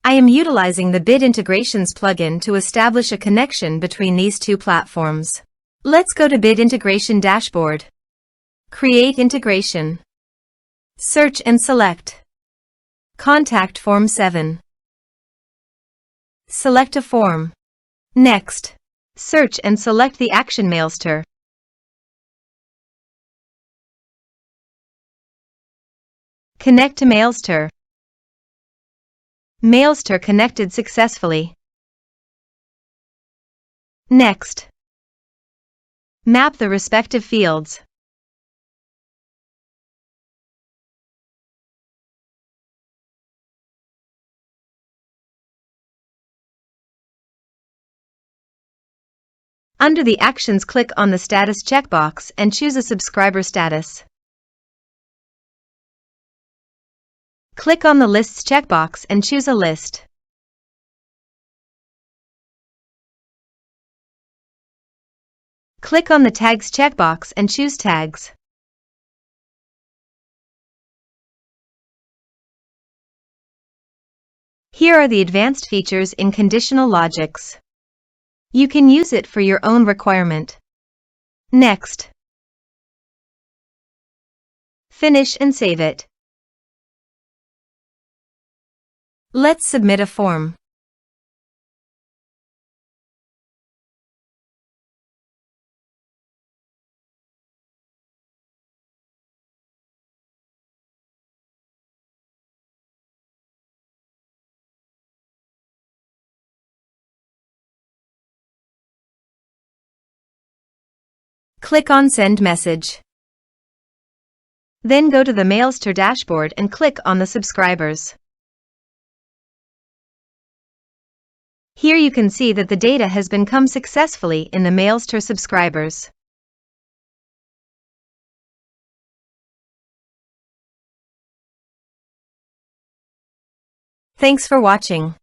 I am utilizing the Bid Integrations plugin to establish a connection between these two platforms. Let's go to Bid Integration Dashboard. Create Integration. Search and select Contact Form 7. Select a form. Next, search and select the action Mailster. Connect to Mailster. Mailster connected successfully. Next, map the respective fields. Under the Actions, click on the Status checkbox and choose a subscriber status. Click on the Lists checkbox and choose a list. Click on the Tags checkbox and choose Tags. Here are the advanced features in conditional logics. You can use it for your own requirement. Next. Finish and save it. Let's submit a form. Click on Send Message. Then go to the Mailster dashboard and click on the Subscribers. Here you can see that the data has been come successfully in the Mailster subscribers. Thanks for watching.